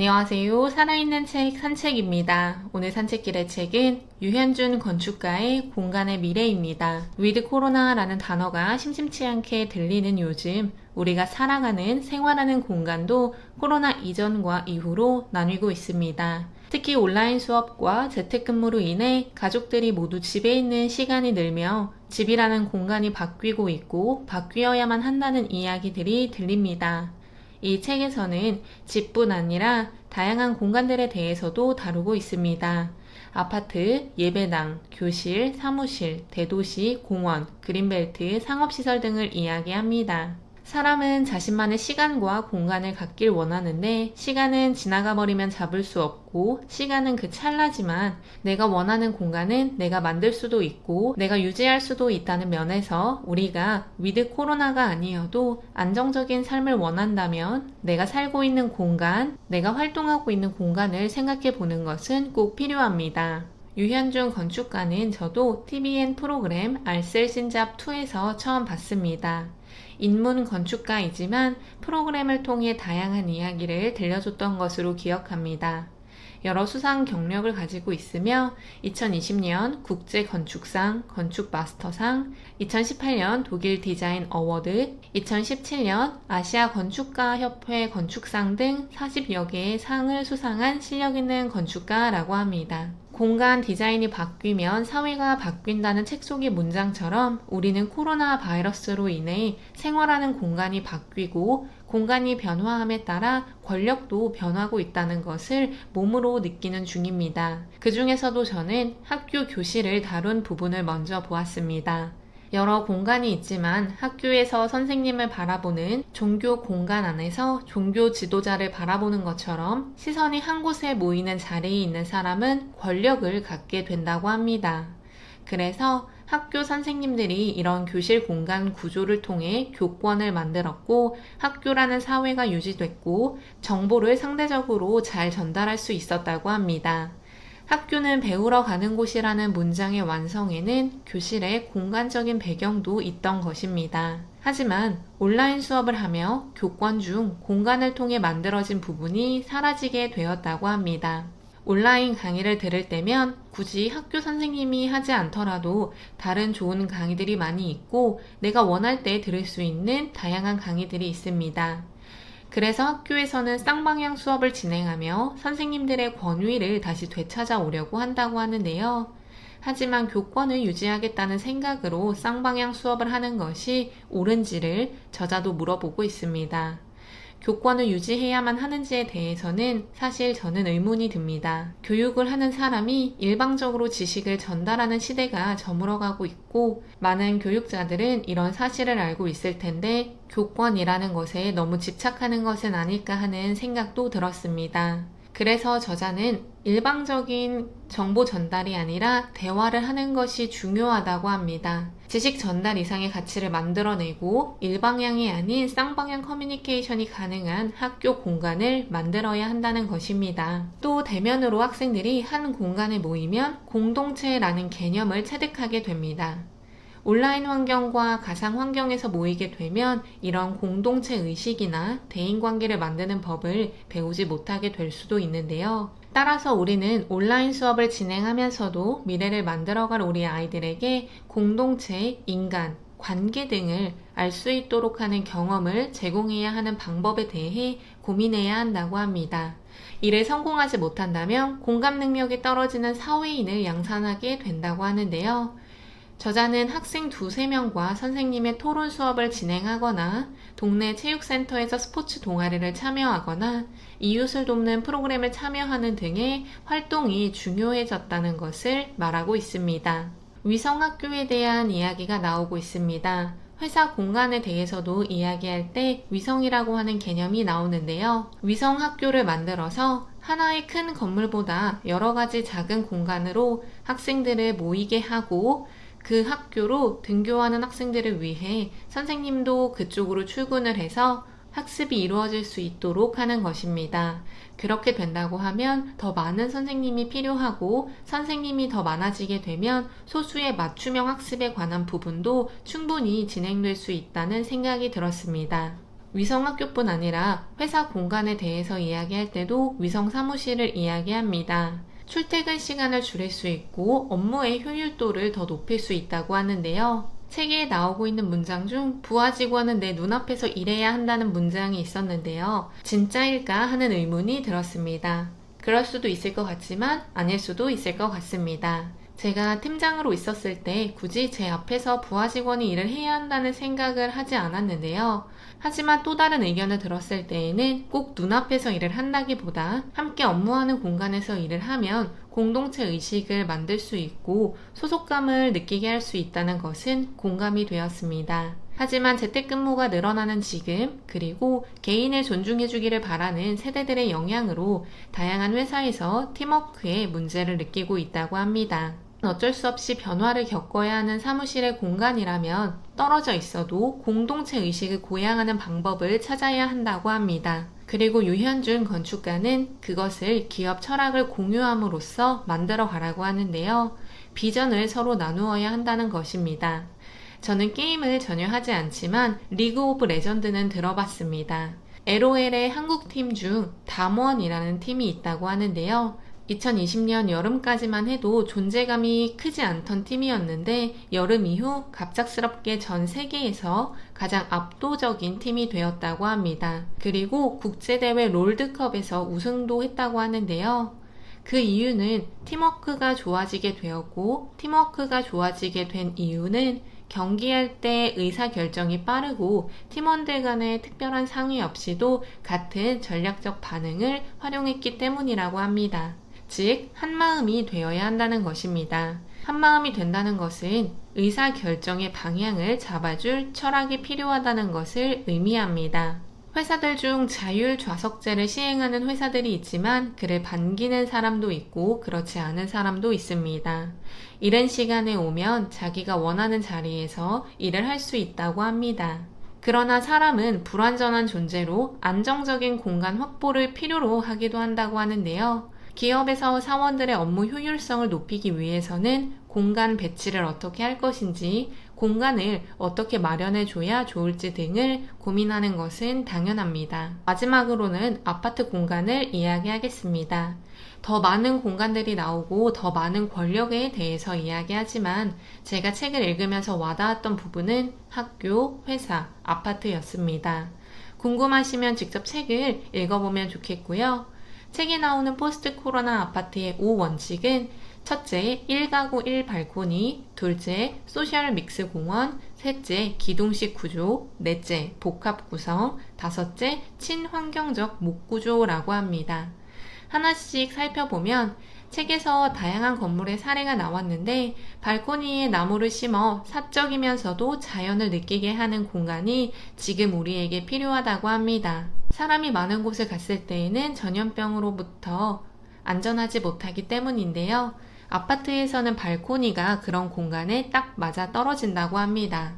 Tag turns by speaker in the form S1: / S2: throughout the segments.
S1: 안녕하세요. 살아있는 책 산책입니다. 오늘 산책길의 책은 유현준 건축가의 공간의 미래입니다. 위드 코로나라는 단어가 심심치 않게 들리는 요즘 우리가 살아가는 생활하는 공간도 코로나 이전과 이후로 나뉘고 있습니다. 특히 온라인 수업과 재택근무로 인해 가족들이 모두 집에 있는 시간이 늘며 집이라는 공간이 바뀌고 있고 바뀌어야만 한다는 이야기들이 들립니다. 이 책에서는 집뿐 아니라 다양한 공간들에 대해서도 다루고 있습니다. 아파트, 예배당, 교실, 사무실, 대도시, 공원, 그린벨트, 상업시설 등을 이야기합니다. 사람은 자신만의 시간과 공간을 갖길 원하는데 시간은 지나가 버리면 잡을 수 없고 시간은 그 찰나지만 내가 원하는 공간은 내가 만들 수도 있고 내가 유지할 수도 있다는 면에서 우리가 위드 코로나가 아니어도 안정적인 삶을 원한다면 내가 살고 있는 공간, 내가 활동하고 있는 공간을 생각해 보는 것은 꼭 필요합니다. 유현준 건축가는 저도 TVN 프로그램 알쓸신잡2에서 처음 봤습니다. 인문 건축가이지만 프로그램을 통해 다양한 이야기를 들려줬던 것으로 기억합니다. 여러 수상 경력을 가지고 있으며 2020년 국제건축상, 건축마스터상, 2018년 독일 디자인 어워드, 2017년 아시아 건축가협회 건축상 등 40여 개의 상을 수상한 실력 있는 건축가라고 합니다. 공간 디자인이 바뀌면 사회가 바뀐다는 책 속의 문장처럼 우리는 코로나 바이러스로 인해 생활하는 공간이 바뀌고 공간이 변화함에 따라 권력도 변하고 있다는 것을 몸으로 느끼는 중입니다. 그 중에서도 저는 학교 교실을 다룬 부분을 먼저 보았습니다. 여러 공간이 있지만 학교에서 선생님을 바라보는 종교 공간 안에서 종교 지도자를 바라보는 것처럼 시선이 한 곳에 모이는 자리에 있는 사람은 권력을 갖게 된다고 합니다. 그래서 학교 선생님들이 이런 교실 공간 구조를 통해 교권을 만들었고 학교라는 사회가 유지됐고 정보를 상대적으로 잘 전달할 수 있었다고 합니다. 학교는 배우러 가는 곳이라는 문장의 완성에는 교실의 공간적인 배경도 있던 것입니다. 하지만 온라인 수업을 하며 교권 중 공간을 통해 만들어진 부분이 사라지게 되었다고 합니다. 온라인 강의를 들을 때면 굳이 학교 선생님이 하지 않더라도 다른 좋은 강의들이 많이 있고 내가 원할 때 들을 수 있는 다양한 강의들이 있습니다. 그래서 학교에서는 쌍방향 수업을 진행하며 선생님들의 권위를 다시 되찾아오려고 한다고 하는데요. 하지만 교권을 유지하겠다는 생각으로 쌍방향 수업을 하는 것이 옳은지를 저자도 물어보고 있습니다. 교권을 유지해야만 하는지에 대해서는 사실 저는 의문이 듭니다. 교육을 하는 사람이 일방적으로 지식을 전달하는 시대가 저물어가고 있고 많은 교육자들은 이런 사실을 알고 있을 텐데 교권이라는 것에 너무 집착하는 것은 아닐까 하는 생각도 들었습니다. 그래서 저자는 일방적인 정보 전달이 아니라 대화를 하는 것이 중요하다고 합니다. 지식 전달 이상의 가치를 만들어내고 일방향이 아닌 쌍방향 커뮤니케이션이 가능한 학교 공간을 만들어야 한다는 것입니다. 또 대면으로 학생들이 한 공간에 모이면 공동체라는 개념을 체득하게 됩니다. 온라인 환경과 가상 환경에서 모이게 되면 이런 공동체 의식이나 대인관계를 만드는 법을 배우지 못하게 될 수도 있는데요. 따라서 우리는 온라인 수업을 진행하면서도 미래를 만들어갈 우리 아이들에게 공동체, 인간, 관계 등을 알 수 있도록 하는 경험을 제공해야 하는 방법에 대해 고민해야 한다고 합니다. 이를 성공하지 못한다면 공감 능력이 떨어지는 사회인을 양산하게 된다고 하는데요. 저자는 학생 2~3명과 선생님의 토론 수업을 진행하거나 동네 체육센터에서 스포츠 동아리를 참여하거나 이웃을 돕는 프로그램을 참여하는 등의 활동이 중요해졌다는 것을 말하고 있습니다. 위성학교에 대한 이야기가 나오고 있습니다. 회사 공간에 대해서도 이야기할 때 위성이라고 하는 개념이 나오는데요. 위성학교를 만들어서 하나의 큰 건물보다 여러 가지 작은 공간으로 학생들을 모이게 하고 그 학교로 등교하는 학생들을 위해 선생님도 그쪽으로 출근을 해서 학습이 이루어질 수 있도록 하는 것입니다. 그렇게 된다고 하면 더 많은 선생님이 필요하고 선생님이 더 많아지게 되면 소수의 맞춤형 학습에 관한 부분도 충분히 진행될 수 있다는 생각이 들었습니다. 위성학교뿐 아니라 회사 공간에 대해서 이야기할 때도 위성사무실을 이야기합니다. 출퇴근 시간을 줄일 수 있고 업무의 효율도를 더 높일 수 있다고 하는데요. 책에 나오고 있는 문장 중 부하 직원은 내 눈앞에서 일해야 한다는 문장이 있었는데요. 진짜일까 하는 의문이 들었습니다. 그럴 수도 있을 것 같지만 아닐 수도 있을 것 같습니다. 제가 팀장으로 있었을 때 굳이 제 앞에서 부하 직원이 일을 해야 한다는 생각을 하지 않았는데요. 하지만 또 다른 의견을 들었을 때에는 꼭 눈앞에서 일을 한다기보다 함께 업무하는 공간에서 일을 하면 공동체 의식을 만들 수 있고 소속감을 느끼게 할 수 있다는 것은 공감이 되었습니다. 하지만 재택근무가 늘어나는 지금, 그리고 개인을 존중해주기를 바라는 세대들의 영향으로 다양한 회사에서 팀워크에 문제를 느끼고 있다고 합니다. 어쩔 수 없이 변화를 겪어야 하는 사무실의 공간이라면 떨어져 있어도 공동체 의식을 고양하는 방법을 찾아야 한다고 합니다. 그리고 유현준 건축가는 그것을 기업 철학을 공유함으로써 만들어 가라고 하는데요. 비전을 서로 나누어야 한다는 것입니다. 저는 게임을 전혀 하지 않지만 리그 오브 레전드는 들어봤습니다. LOL의 한국팀 중 담원이라는 팀이 있다고 하는데요. 2020년 여름까지만 해도 존재감이 크지 않던 팀이었는데 여름 이후 갑작스럽게 전 세계에서 가장 압도적인 팀이 되었다고 합니다. 그리고 국제대회 롤드컵에서 우승도 했다고 하는데요. 그 이유는 팀워크가 좋아지게 되었고, 팀워크가 좋아지게 된 이유는 경기할 때 의사결정이 빠르고 팀원들 간의 특별한 상의 없이도 같은 전략적 반응을 활용했기 때문이라고 합니다. 즉, 한마음이 되어야 한다는 것입니다. 한마음이 된다는 것은 의사결정의 방향을 잡아줄 철학이 필요하다는 것을 의미합니다. 회사들 중 자율 좌석제를 시행하는 회사들이 있지만 그를 반기는 사람도 있고 그렇지 않은 사람도 있습니다. 이른 시간에 오면 자기가 원하는 자리에서 일을 할 수 있다고 합니다. 그러나 사람은 불완전한 존재로 안정적인 공간 확보를 필요로 하기도 한다고 하는데요. 기업에서 사원들의 업무 효율성을 높이기 위해서는 공간 배치를 어떻게 할 것인지, 공간을 어떻게 마련해 줘야 좋을지 등을 고민하는 것은 당연합니다. 마지막으로는 아파트 공간을 이야기하겠습니다. 더 많은 공간들이 나오고 더 많은 권력에 대해서 이야기하지만 제가 책을 읽으면서 와닿았던 부분은 학교, 회사, 아파트였습니다. 궁금하시면 직접 책을 읽어보면 좋겠고요. 책에 나오는 포스트 코로나 아파트의 5원칙은 첫째, 1가구 1발코니, 둘째, 소셜 믹스 공원, 셋째, 기둥식 구조, 넷째, 복합 구성, 다섯째, 친환경적 목구조라고 합니다. 하나씩 살펴보면 책에서 다양한 건물의 사례가 나왔는데 발코니에 나무를 심어 사적이면서도 자연을 느끼게 하는 공간이 지금 우리에게 필요하다고 합니다. 사람이 많은 곳을 갔을 때에는 전염병으로부터 안전하지 못하기 때문인데요. 아파트에서는 발코니가 그런 공간에 딱 맞아 떨어진다고 합니다.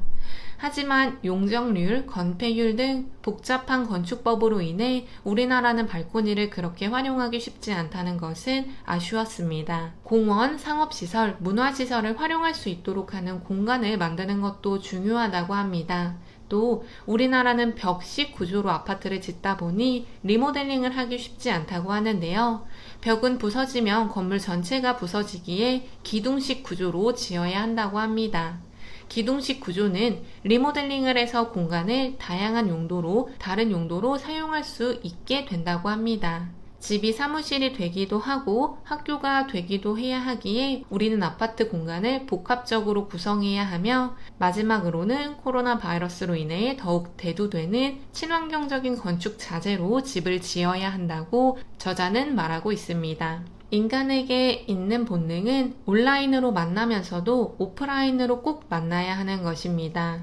S1: 하지만 용적률, 건폐율 등 복잡한 건축법으로 인해 우리나라는 발코니를 그렇게 활용하기 쉽지 않다는 것은 아쉬웠습니다. 공원, 상업시설, 문화시설을 활용할 수 있도록 하는 공간을 만드는 것도 중요하다고 합니다. 또 우리나라는 벽식 구조로 아파트를 짓다 보니 리모델링을 하기 쉽지 않다고 하는데요. 벽은 부서지면 건물 전체가 부서지기에 기둥식 구조로 지어야 한다고 합니다. 기둥식 구조는 리모델링을 해서 공간을 다양한 용도로, 다른 용도로 사용할 수 있게 된다고 합니다. 집이 사무실이 되기도 하고 학교가 되기도 해야 하기에 우리는 아파트 공간을 복합적으로 구성해야 하며, 마지막으로는 코로나 바이러스로 인해 더욱 대두되는 친환경적인 건축 자재로 집을 지어야 한다고 저자는 말하고 있습니다. 인간에게 있는 본능은 온라인으로 만나면서도 오프라인으로 꼭 만나야 하는 것입니다.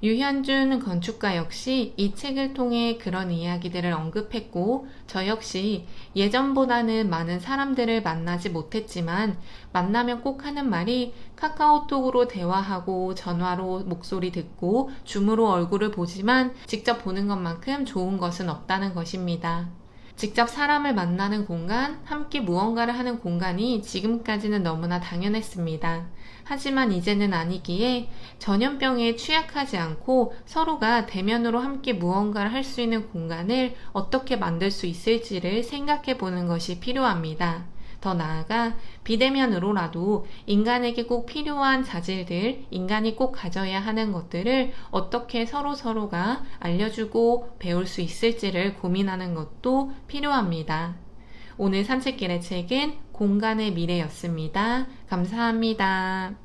S1: 유현준 건축가 역시 이 책을 통해 그런 이야기들을 언급했고, 저 역시 예전보다는 많은 사람들을 만나지 못했지만 만나면 꼭 하는 말이 카카오톡으로 대화하고 전화로 목소리 듣고 줌으로 얼굴을 보지만 직접 보는 것만큼 좋은 것은 없다는 것입니다. 직접 사람을 만나는 공간, 함께 무언가를 하는 공간이 지금까지는 너무나 당연했습니다. 하지만 이제는 아니기에 전염병에 취약하지 않고 서로가 대면으로 함께 무언가를 할 수 있는 공간을 어떻게 만들 수 있을지를 생각해 보는 것이 필요합니다. 더 나아가 비대면으로라도 인간에게 꼭 필요한 자질들, 인간이 꼭 가져야 하는 것들을 어떻게 서로가 알려주고 배울 수 있을지를 고민하는 것도 필요합니다. 오늘 산책길의 책은 공간의 미래였습니다. 감사합니다.